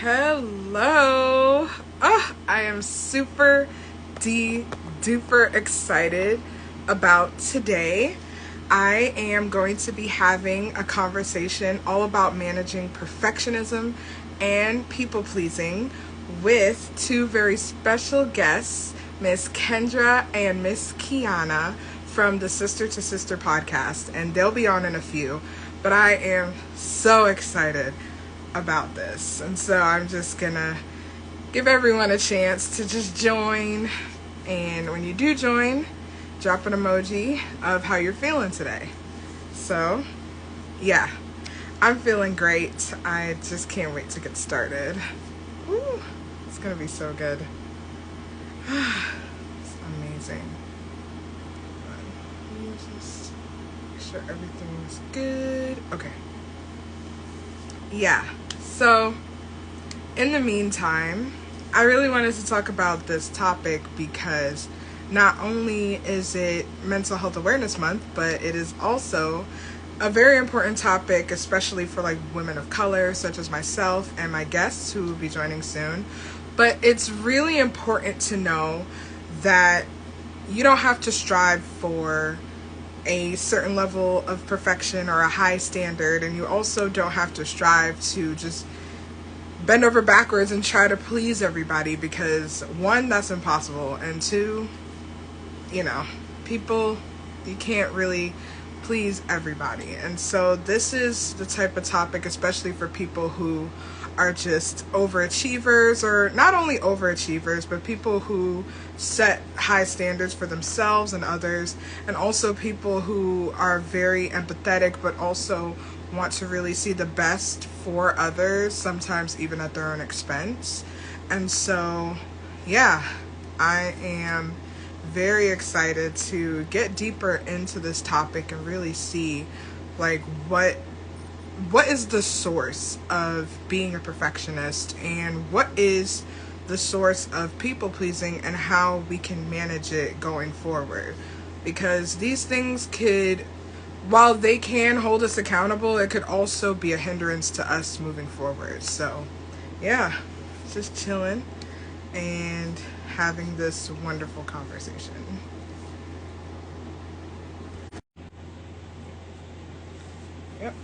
Hello. I am super duper excited about today. I am going to be having a conversation all about managing perfectionism and people pleasing with two very special guests, Miss KENDRA and Miss KEIYANA from the Sister to Sister podcast, and they'll be on in a few. But I am so excited about this. And so I'm just gonna give everyone a chance to just join. And when you do join, drop an emoji of how you're feeling today. So, yeah, I'm feeling great. I just can't wait to get started. Ooh, it's gonna be so good. It's amazing. Let me just make sure everything's good. Okay. Yeah, so in the meantime, I really wanted to talk about this topic because not only is it Mental Health Awareness Month, but it is also a very important topic, especially for like women of color, such as myself and my guests who will be joining soon. But it's really important to know that you don't have to strive for a certain level of perfection or a high standard, and you also don't have to strive to just bend over backwards and try to please everybody, because one, that's impossible, and two, people, you can't really please everybody. And so this is the type of topic, especially for people who are just overachievers, or not only overachievers, but people who set high standards for themselves and others, and also people who are very empathetic but also want to really see the best for others, sometimes even at their own expense. And so, yeah, I am very excited to get deeper into this topic and really see like what is the source of being a perfectionist, and what is the source of people pleasing, and how we can manage it going forward. Because these things could, while they can hold us accountable, it could also be a hindrance to us moving forward. So, yeah, just chilling and having this wonderful conversation. Yep,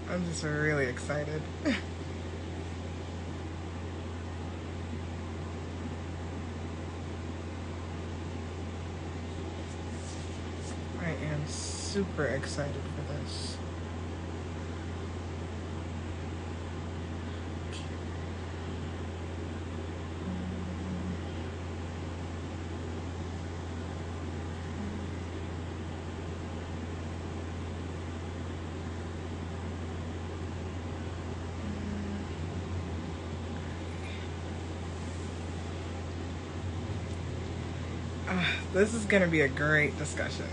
I'm just really excited. I am super excited for this. This is going to be a great discussion.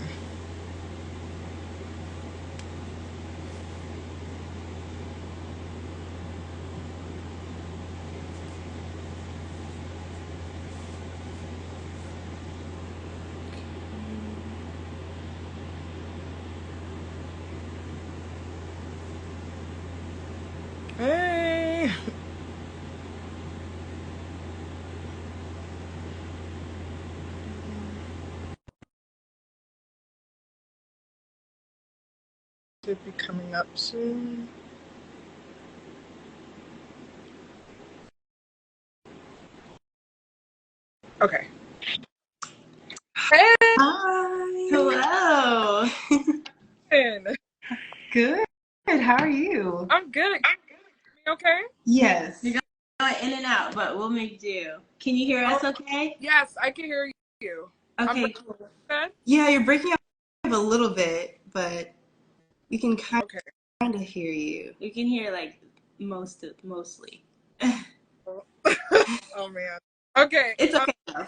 Hey! Should be coming up soon. Okay. Hey! Hi. Hello. Good. How are you? I'm good. You okay? Yes. You're going in and out, but we'll make do. Can you hear Oh, us okay? yes, I can hear you. I'm Okay, breaking cool. good. Yeah, you're breaking up a little bit, but we can kind Okay. of hear you. We can hear like mostly. Oh man. Okay. It's okay though.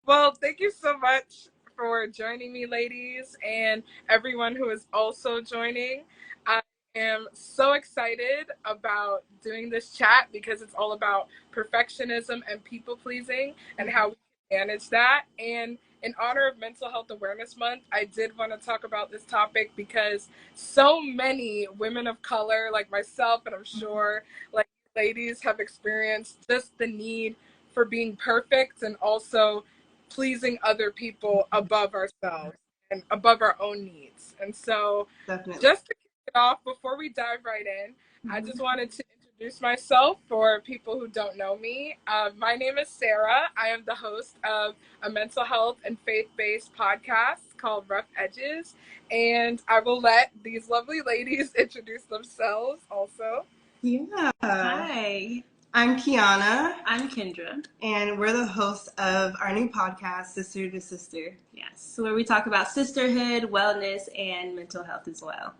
Well, thank you so much for joining me, ladies, and everyone who is also joining. I am so excited about doing this chat because it's all about perfectionism and people pleasing and how we can manage that. And in honor of Mental Health Awareness Month, I did want to talk about this topic because so many women of color, like myself, and I'm sure like ladies, have experienced just the need for being perfect and also pleasing other people above ourselves and above our own needs. And so, Definitely. just to kick it off, before we dive right in, I just wanted to introduce myself for people who don't know me. My name is Sarah. I am the host of a mental health and faith-based podcast called Rough Edges, and I will let these lovely ladies introduce themselves also. Yeah. Hi. I'm KEIYANA. I'm KENDRA. And we're the hosts of our new podcast, Sister to Sister. Yes, where we talk about sisterhood, wellness, and mental health as well.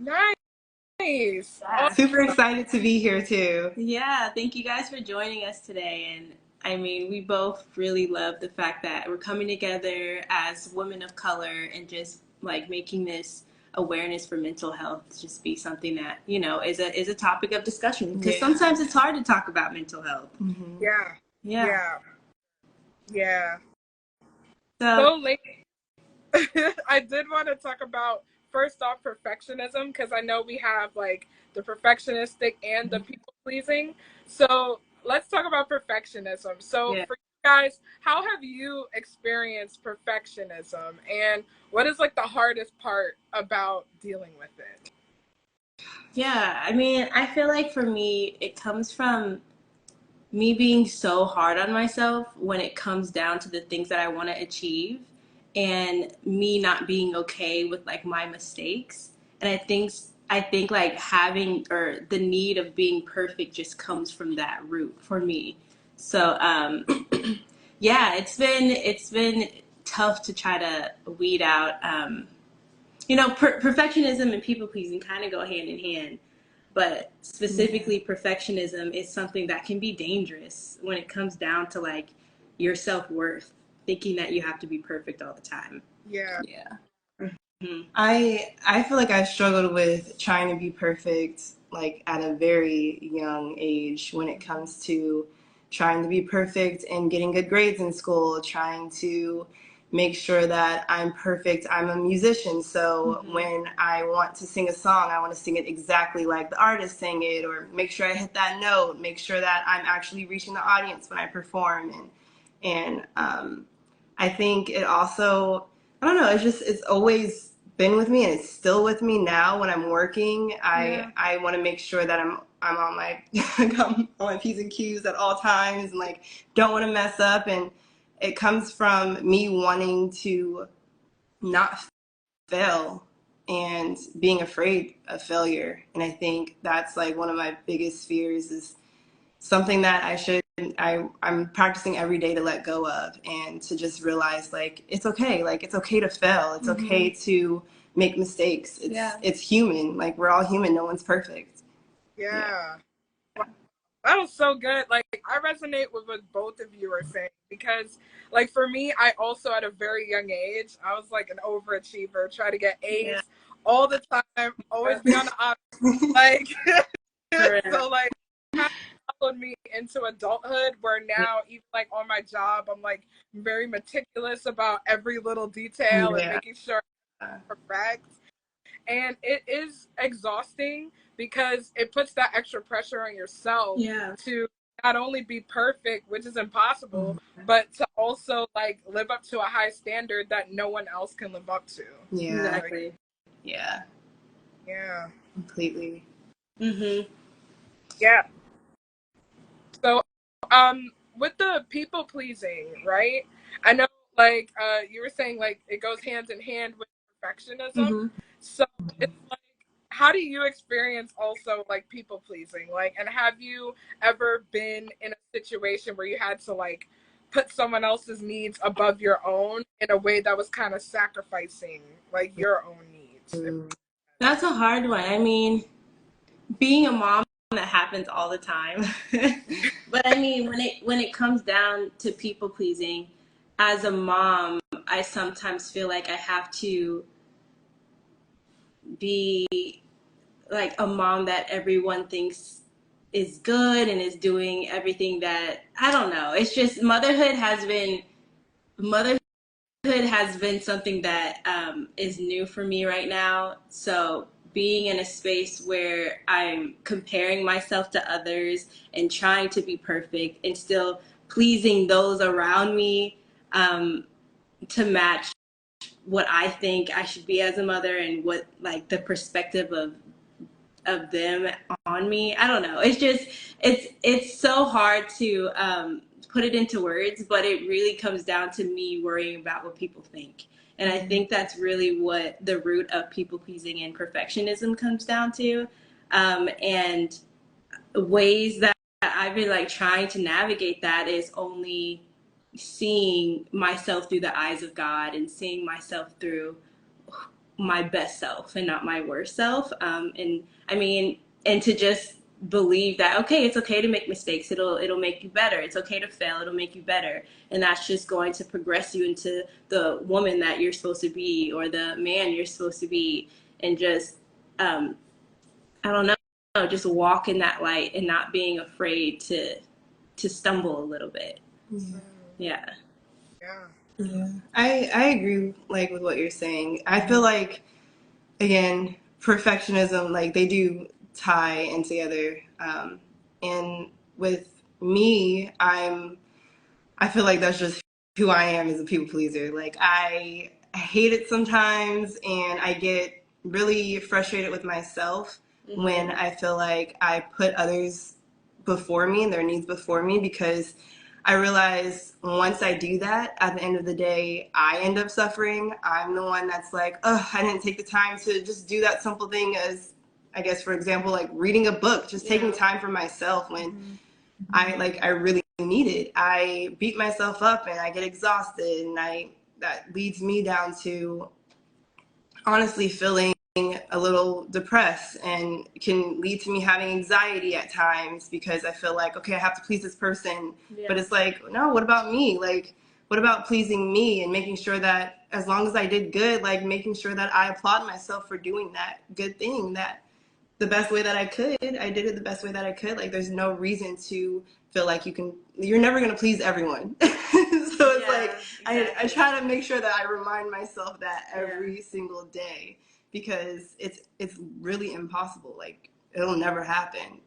Nice. Yeah. Super excited to be here too. Yeah, thank you guys for joining us today. And I mean, we both really love the fact that we're coming together as women of color and just like making this awareness for mental health just be something that, you know, is a topic of discussion, because sometimes it's hard to talk about mental health. Mm-hmm. Yeah. So late. I did want to talk about first off perfectionism, because I know we have like the perfectionistic and the people pleasing. So let's talk about perfectionism. So for you guys, how have you experienced perfectionism, and what is like the hardest part about dealing with it? yeah, I mean, I feel like for me, it comes from me being so hard on myself when it comes down to the things that I want to achieve, and me not being okay with like my mistakes. And I think like having, or the need of being perfect just comes from that root for me. So yeah, it's been tough to try to weed out perfectionism and people pleasing kind of go hand in hand, but specifically perfectionism is something that can be dangerous when it comes down to like your self-worth, thinking that you have to be perfect all the time. Yeah. Mm-hmm. I feel like I struggled with trying to be perfect like at a very young age when it comes to trying to be perfect and getting good grades in school, trying to make sure that I'm perfect. I'm a musician, so when I want to sing a song, I want to sing it exactly like the artist sang it, or make sure I hit that note, make sure that I'm actually reaching the audience when I perform. And I think it also, I don't know, it's always been with me, and it's still with me now when I'm working. I want to make sure that I'm on my on my P's and Q's at all times, and like don't want to mess up. And it comes from me wanting to not fail and being afraid of failure. And I think that's like one of my biggest fears, is something that I'm practicing every day to let go of, and to just realize like it's okay to fail, it's okay to make mistakes. It's human, like we're all human, no one's perfect. Yeah. That was so good. Like, I resonate with what both of you are saying, because, like, for me, I also, at a very young age, I was like an overachiever, try to get A's all the time, always be on the honor. Like, so, like, kind of followed me into adulthood, where now, even like on my job, I'm like very meticulous about every little detail and making sure I'm correct. And it is exhausting, because it puts that extra pressure on yourself to not only be perfect, which is impossible, but to also like live up to a high standard that no one else can live up to. Exactly. Yeah, completely. Yeah. So with the people pleasing, right, I know like you were saying like it goes hand in hand with perfectionism. So it's like, how do you experience also like people pleasing? Like, and have you ever been in a situation where you had to like put someone else's needs above your own in a way that was kind of sacrificing like your own needs? That's a hard one. I mean, being a mom, that happens all the time. But I mean, when it comes down to people pleasing, as a mom, I sometimes feel like I have to be like a mom that everyone thinks is good and is doing everything that, I don't know. It's just motherhood has been has been something that is new for me right now. So being in a space where I'm comparing myself to others and trying to be perfect and still pleasing those around me to match what I think I should be as a mother and what like the perspective of them on me. I don't know. It's just it's so hard to put it into words, but it really comes down to me worrying about what people think. And I think that's really what the root of people pleasing and perfectionism comes down to. And ways that I've been like trying to navigate that is only seeing myself through the eyes of God and seeing myself through my best self and not my worst self. And I mean, and to just believe that okay, it's okay to make mistakes. It'll make you better. It's okay to fail. It'll make you better, and that's just going to progress you into the woman that you're supposed to be or the man you're supposed to be, and just I don't know, just walk in that light and not being afraid to stumble a little bit. Yeah. Yeah, I agree like with what you're saying. I feel like again, perfectionism, like they do tie in together. And with me, I feel like that's just who I am as a people pleaser. Like I hate it sometimes, and I get really frustrated with myself when I feel like I put others before me and their needs before me, because I realize once I do that, at the end of the day, I end up suffering. I'm the one that's like, oh, I didn't take the time to just do that simple thing as, I guess, for example, like reading a book, just taking time for myself when I really need it. I beat myself up and I get exhausted, and that leads me down to honestly feeling a little depressed, and can lead to me having anxiety at times because I feel like, okay, I have to please this person. But it's like, no, what about me? Like, what about pleasing me and making sure that as long as I did good, like making sure that I applaud myself for doing that good thing, that the best way that I could. I did it the best way that I could. Like, there's no reason to feel like you're never going to please everyone. So it's like, exactly. I try to make sure that I remind myself that every single day, because it's really impossible. Like, it'll never happen.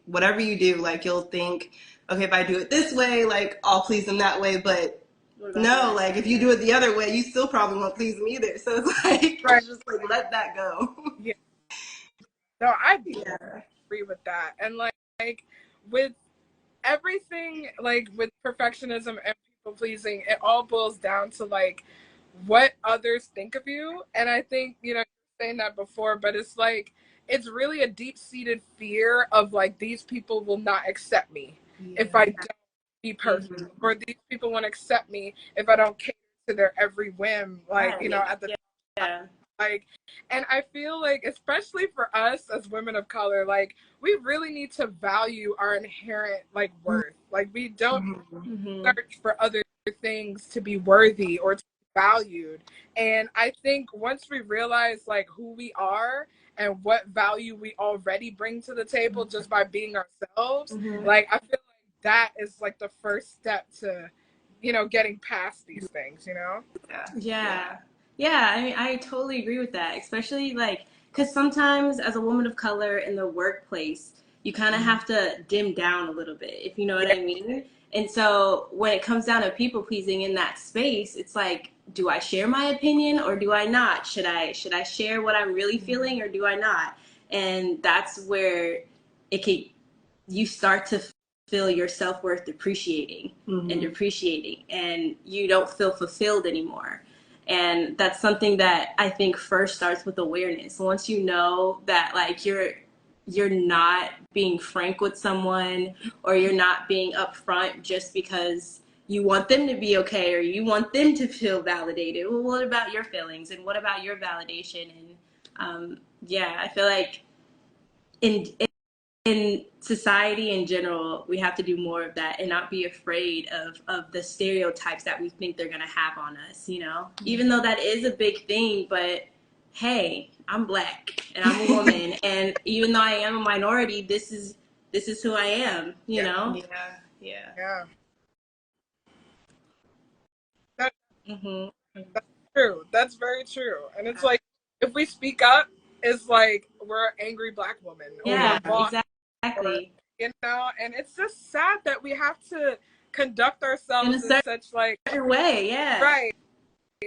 Whatever you do, like, you'll think, okay, if I do it this way, like, I'll please them that way. But no, like, if you do it the other way, you still probably won't please them either. So it's like, it's just like, let that go. Yeah. No, I agree with that. And like with everything, like with perfectionism and people pleasing, it all boils down to like what others think of you. And I think, you know, you're saying that before, but it's like it's really a deep-seated fear of like these people will not accept me if I don't be perfect, or these people won't accept me if I don't cater to their every whim, like, you know, at the like, and I feel like, especially for us as women of color, like, we really need to value our inherent, like, worth. Like, we don't search for other things to be worthy or to be valued. And I think once we realize, like, who we are and what value we already bring to the table just by being ourselves, like, I feel like that is, like, the first step to, you know, getting past these things, you know? Yeah, I mean, I totally agree with that, especially like because sometimes as a woman of color in the workplace, you kind of have to dim down a little bit, if you know what I mean. And so when it comes down to people pleasing in that space, it's like, do I share my opinion or do I not? Should I share what I'm really feeling or do I not? And that's where it can you start to feel your self-worth depreciating and depreciating, and you don't feel fulfilled anymore. And that's something that I think first starts with awareness. Once you know that like you're not being frank with someone, or you're not being upfront just because you want them to be okay or you want them to feel validated. Well, what about your feelings and what about your validation? And I feel like in society in general, we have to do more of that and not be afraid of the stereotypes that we think they're going to have on us, you know, even though that is a big thing. But hey, I'm Black and I'm a woman. And even though I am a minority, this is who I am, you know? Yeah. That, True. That's very true. And it's like, if we speak up, it's like we're an angry black woman or we're Yeah, a boss, or, exactly. and it's just sad that we have to conduct In a ourselves in such like, certain way, yeah. right,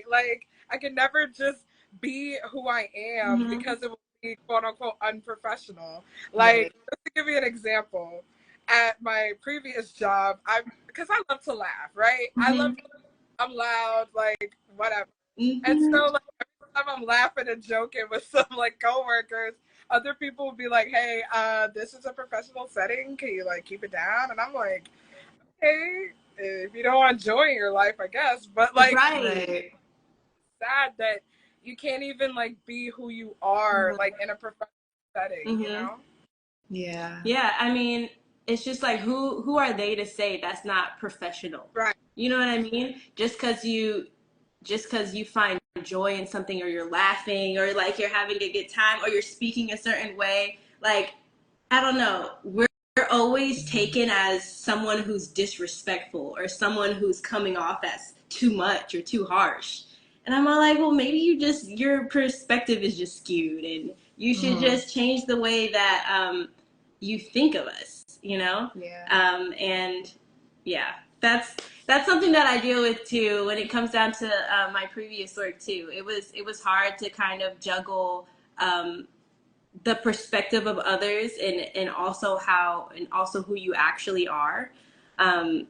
like I can never just be who I am Mm-hmm. because it would be quote unquote unprofessional. Like, Right. just to give you an example, at my previous job, because I love to laugh, right? Mm-hmm. I'm loud, like whatever. And Mm-hmm. so like every time I'm laughing and joking with some like coworkers, other people will be like, "Hey, this is a professional setting. Can you like keep it down?" And I'm like, "Hey, if you don't want joy in your life, I guess." But like, Right. Right. sad that you can't even like be who you are Mhm. like in a professional setting, you Mm-hmm. know? Yeah. Yeah, I mean, it's just like who are they to say that's not professional? Right. You know what I mean? Just because you find joy in something, or you're laughing, or like you're having a good time, or you're speaking a certain way, like I don't know, we're always taken as someone who's disrespectful or someone who's coming off as too much or too harsh. And I'm all like, well, maybe your perspective is just skewed, and you should Mhm. just change the way that you think of us, you know? Yeah. And yeah, that's something that I deal with too when it comes down to my previous work too. It was hard to kind of juggle the perspective of others, and also who you actually are, and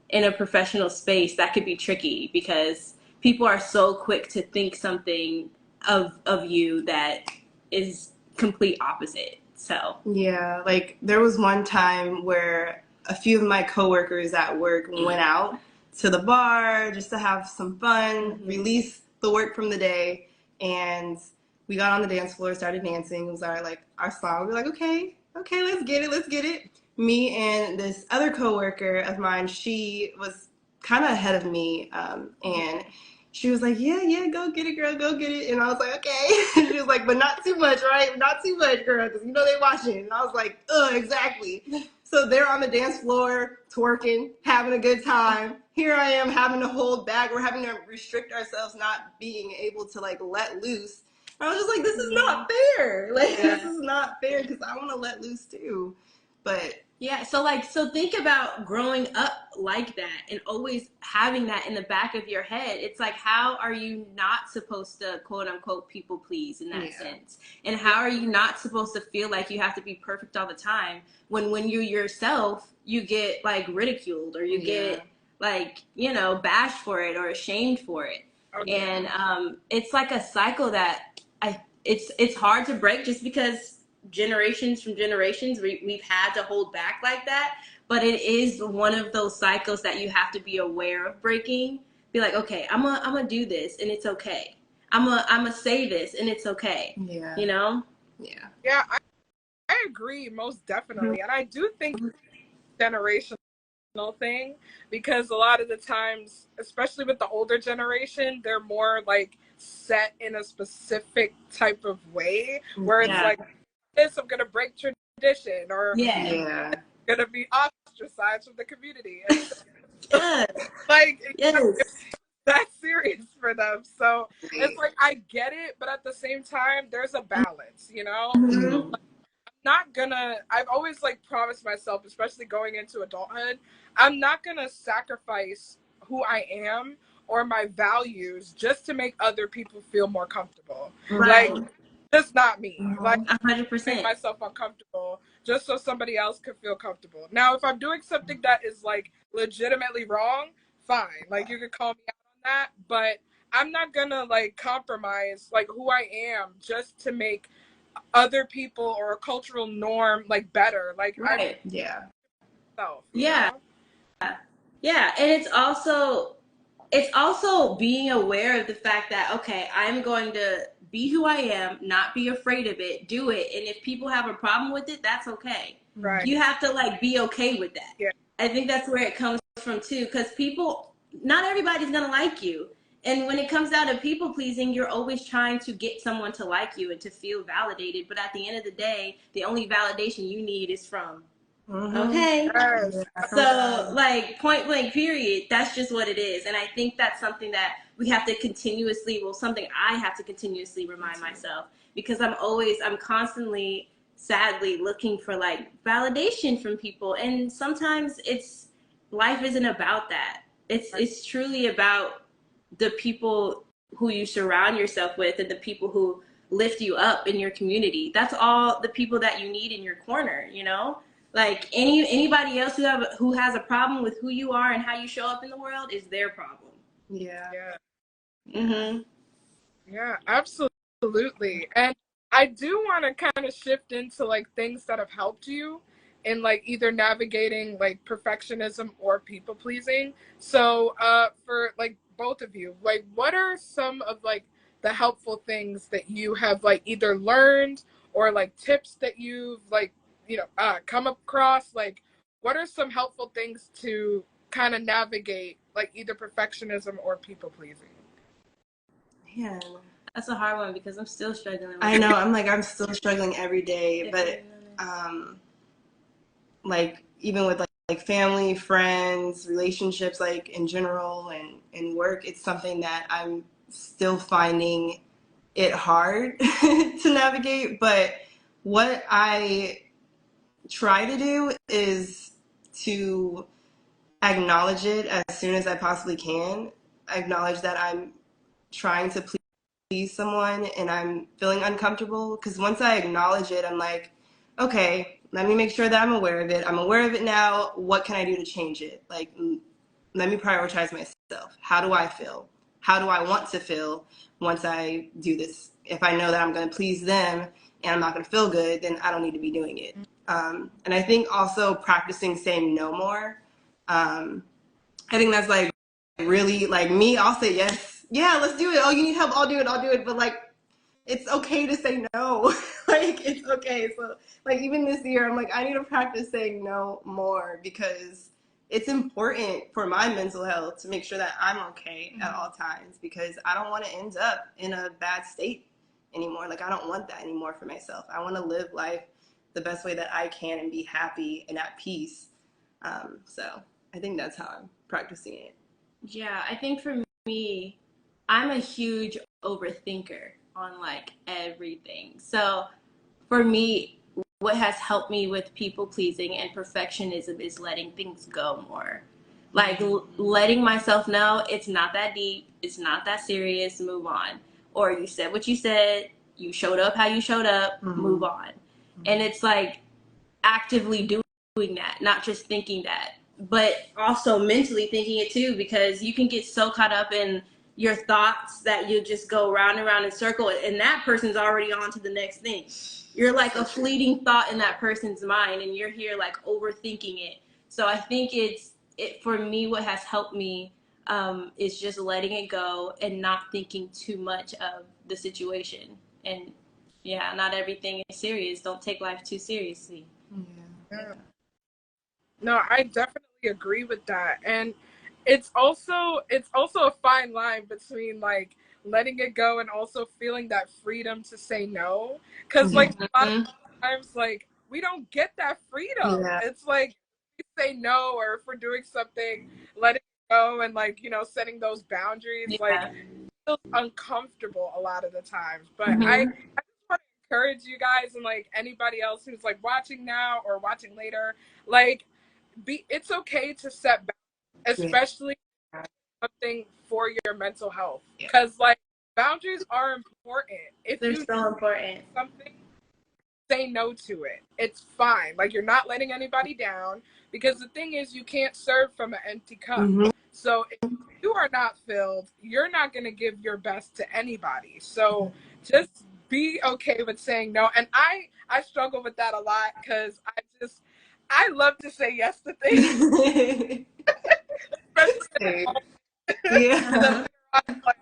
in a professional space that could be tricky because people are so quick to think something of you that is complete opposite. So Yeah, like there was one time where a few of my coworkers at work went out to the bar just to have some fun, mm-hmm. release the work from the day, and we got on the dance floor, started dancing. It was our song. We were like, okay, okay, let's get it, let's get it. Me and this other coworker of mine, she was kind of ahead of me, and she was like, yeah, yeah, go get it, girl, go get it. And I was like, okay. She was like, but not too much, right? Not too much, girl, because you know they watching. And I was like, exactly. So they're on the dance floor, twerking, having a good time. Here I am having to hold back. We're having to restrict ourselves, not being able to like let loose. And I was just like, this is not fair. Like, Yeah. this is not fair because I want to let loose too. But Yeah, so think about growing up like that and always having that in the back of your head. It's like, how are you not supposed to quote unquote people please in that yeah, sense? And how are you not supposed to feel like you have to be perfect all the time when you yourself you get like ridiculed, or you yeah, get like, bashed for it or ashamed for it. Oh, yeah, And it's like a cycle that it's hard to break, just because generations from generations we've had to hold back like that. But it is one of those cycles that you have to be aware of breaking. Be like, okay, I'm gonna do this and it's okay. I'm gonna say this and it's okay. yeah, You know? yeah. yeah, I agree most definitely. And I do think generational thing because a lot of the times, especially with the older generation, they're more like set in a specific type of way where it's Yeah. like this, I'm gonna break tradition, or Yeah. Yeah. gonna be ostracized from the community. And so, Yes. like, it's Yes. that serious for them. So it's Right. like I get it, but at the same time, there's a balance, you know? Mm-hmm. Mhm. Not gonna I've always like promised myself, especially going into adulthood, I'm not gonna sacrifice who I am or my values just to make other people feel more comfortable. Right. Like, that's not me. Like, Mhm. make 100%. myself uncomfortable just so somebody else could feel comfortable. Now, if I'm doing something that is like legitimately wrong, fine. Like, you could call me out on that, but I'm not gonna like compromise like who I am just to make other people or a cultural norm like better. Like, I'm Right. Yeah. myself, you Yeah. know? Yeah. And it's also being aware of the fact that, okay, I'm going to be who I am, not be afraid of it, do it, and if people have a problem with it, that's okay. Right. You have to like be okay with that. Yeah. I think that's where it comes from too, because not everybody's gonna like you, and when it comes down to people pleasing, you're always trying to get someone to like you and to feel validated, but at the end of the day, the only validation you need is from Okay. Yes. So, like, point blank, period, that's just what it is. And I think that's something that we have to continuously, well, something I have to continuously remind myself, because I'm constantly, sadly, looking for like validation from people. And sometimes life isn't about that. It's truly about the people who you surround yourself with and the people who lift you up in your community. That's all the people that you need in your corner, you know? Like anybody else who has a problem with who you are and how you show up in the world is their problem. Yeah. Yeah. Mm-hmm. Yeah, absolutely. And I do want to kind of shift into like things that have helped you in like either navigating like perfectionism or people pleasing. So, for like both of you, like what are some of like the helpful things that you have like either learned or like tips that you've like, come across? Like what are some helpful things to kind of navigate like either perfectionism or people pleasing? Man, That's a hard one because I'm still struggling with I know. I'm still struggling every day, but like even with like family, friends, relationships, like in general, and work, it's something that I'm still finding it hard to navigate. But what I try to do is to acknowledge it as soon as I possibly can. Acknowledge that I'm trying to please someone and I'm feeling uncomfortable. Because once I acknowledge it, I'm like, okay, let me make sure that I'm aware of it. I'm aware of it now. What can I do to change it? Like, let me prioritize myself. How do I feel? How do I want to feel once I do this? If I know that I'm going to please them and I'm not going to feel good, then I don't need to be doing it. And I think also practicing saying no more. I think that's like really like me. I'll say yes. Yeah, let's do it. Oh, you need help? I'll do it. I'll do it. But like, it's okay to say no. Like, it's okay. So like even this year, I'm like, I need to practice saying no more because it's important for my mental health to make sure that I'm okay at all times because I don't want to end up in a bad state anymore. Like I don't want that anymore for myself. I want to live life the best way that I can and be happy and at peace. So I think that's how I'm practicing it. Yeah, I think for me, I'm a huge overthinker on like everything. So for me, what has helped me with people pleasing and perfectionism is letting things go more. Like letting myself know it's not that deep, it's not that serious, move on. Or you said what you said, you showed up how you showed up, move on. And it's like actively doing that, not just thinking that, but also mentally thinking it too, because you can get so caught up in your thoughts that you just go round and round in circle, and that person's already on to the next thing. You're like a fleeting thought in that person's mind, and you're here like overthinking it. So I think it for me. What has helped me is just letting it go and not thinking too much of the situation. And yeah, not everything is serious. Don't take life too seriously. Yeah. No, I definitely agree with that. And it's also a fine line between like letting it go and also feeling that freedom to say no. Cause like a lot of times like we don't get that freedom. Yeah. It's like we say no or if we're doing something, let it go and like, setting those boundaries, like Yeah. feels uncomfortable a lot of the times. But I just want to encourage you guys and like anybody else who's like watching now or watching later, like it's okay to set boundaries, especially something for your mental health. Because like boundaries are important. If They're you so important. something, say no to it. It's fine. Like you're not letting anybody down. Because the thing is, you can't serve from an empty cup. So if you are not filled, you're not going to give your best to anybody. So just be okay with saying no. And I struggle with that a lot because I love to say yes to things, especially in the moment. And then later on, I'm like,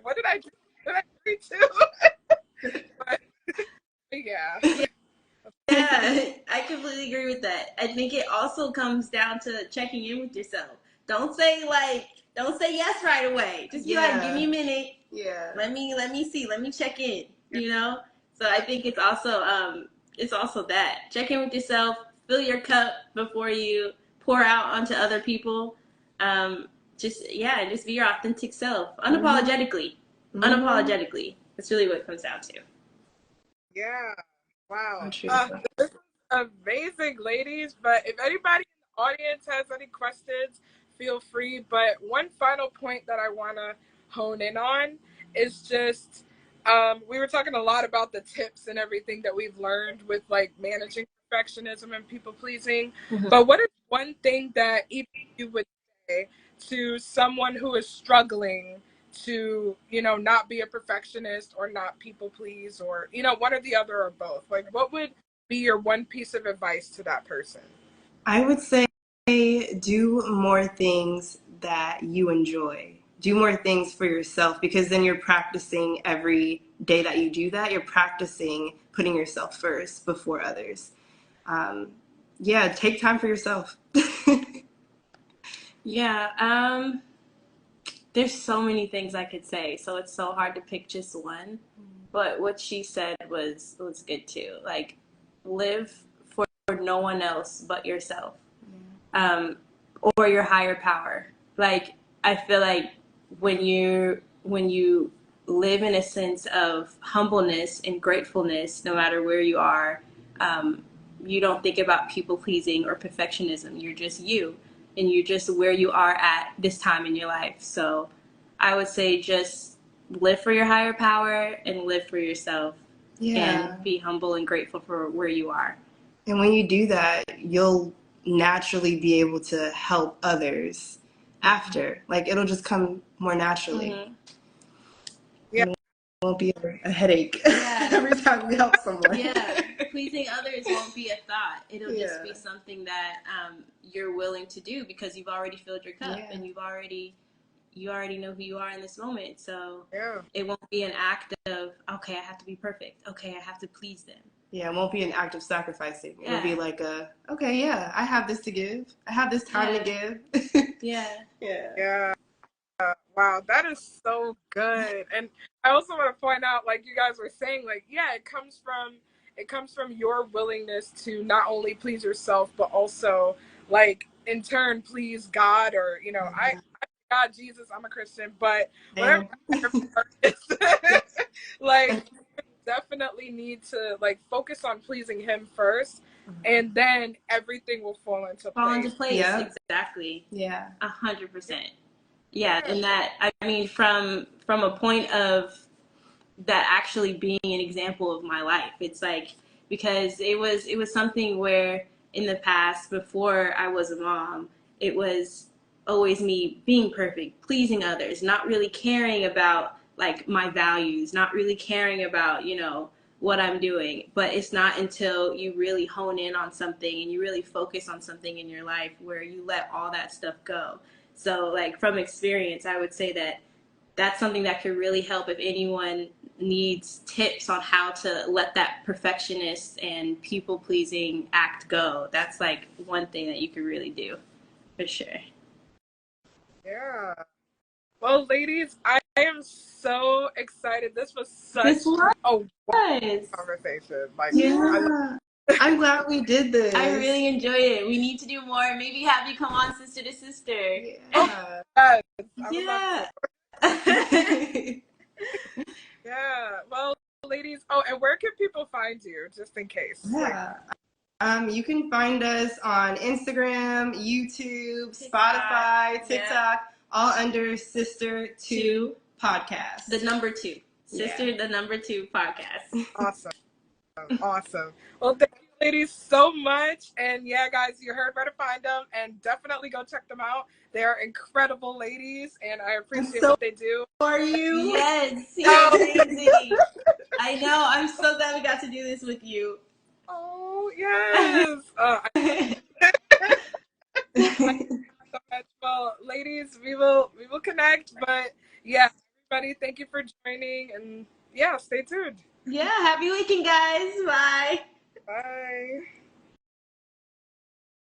what did I do? Did I agree to? but yeah. Yeah, I completely agree with that. I think it also comes down to checking in with yourself. Don't say yes right away. Just be like, give me a minute. Yeah. Let me see. Let me check in. You know. So I think it's also that check in with yourself. fill your cup before you pour out onto other people. Just be your authentic self, unapologetically. Unapologetically. That's really what it comes down to. Yeah. Wow. True. This is amazing, ladies. But if anybody in the audience has any questions, feel free. But one final point that I want to hone in on is just we were talking a lot about the tips and everything that we've learned with like managing perfectionism and people pleasing. But what is one thing that each of you would say to someone who is struggling to, you know, not be a perfectionist or not people please, or, you know, one or the other or both? Like, what would be your one piece of advice to that person? I would say do more things that you enjoy. Do more things for yourself, because then you're practicing every day that you do that. You're practicing putting yourself first before others. Yeah, take time for yourself. Yeah. There's so many things I could say, so it's so hard to pick just one. But what she said was good too. Like, live for no one else but yourself, or your higher power. Like, I feel like when you live in a sense of humbleness and gratefulness, no matter where you are, you don't think about people pleasing or perfectionism. You're just you, and you're just where you are at this time in your life. So I would say just live for your higher power and live for yourself, and be humble and grateful for where you are. And when you do that, you'll naturally be able to help others after. Like, it'll just come more naturally. Yeah. It won't be a headache every time you help someone. Yeah, pleasing others won't be a thought. It'll just be something that you're willing to do because you've already filled your cup, and you already know who you are in this moment. So it won't be an act of, okay, I have to be perfect. Okay, I have to please them. Yeah, it won't be an act of sacrificing. It'll be like I have this to give. I have this time to give. Yeah. Wow, that is so good. And I also want to point out, like you guys were saying, like, yeah, it comes from your willingness to not only please yourself, but also, like, in turn please God, or, you know, I God, Jesus, I'm a Christian, but whatever like, definitely need to like focus on pleasing him first, and then everything will fall into place. Yeah. Exactly. Yeah. 100%. Yeah, and that, I mean, from a point of that actually being an example of my life. It's like, because it was something where in the past, before I was a mom, it was always me being perfect, pleasing others, not really caring about like my values, not really caring about, you know, what I'm doing. But it's not until you really hone in on something and you really focus on something in your life where you let all that stuff go. So like, from experience, I would say that that's something that could really help if anyone needs tips on how to let that perfectionist and people pleasing act go. That's like one thing that you could really do, for sure. Yeah. Well, ladies, I am so excited. This was such a wonderful conversation. Like, I'm glad we did this. I really enjoyed it. We need to do more. Maybe have you come on Sister to Sister. Yeah. Yes. Yeah. Yeah. Well, ladies. Oh, and where can people find you, just in case? Yeah. You can find us on Instagram, YouTube, Spotify, TikTok, all under Sister 2 Podcast. The number 2. Sister, the number 2 podcast. Awesome. Awesome. Well, thank you, ladies, so much. And yeah, guys, you heard where to find them, and definitely go check them out. They are incredible ladies, and I appreciate what they do. Are you? Yes, you're amazing. I know. I'm so glad we got to do this with you. Oh, yes. So much. Well, ladies, we will connect. But yeah, everybody, thank you for joining, and yeah, stay tuned. Yeah, happy weekend, guys. Bye. Bye.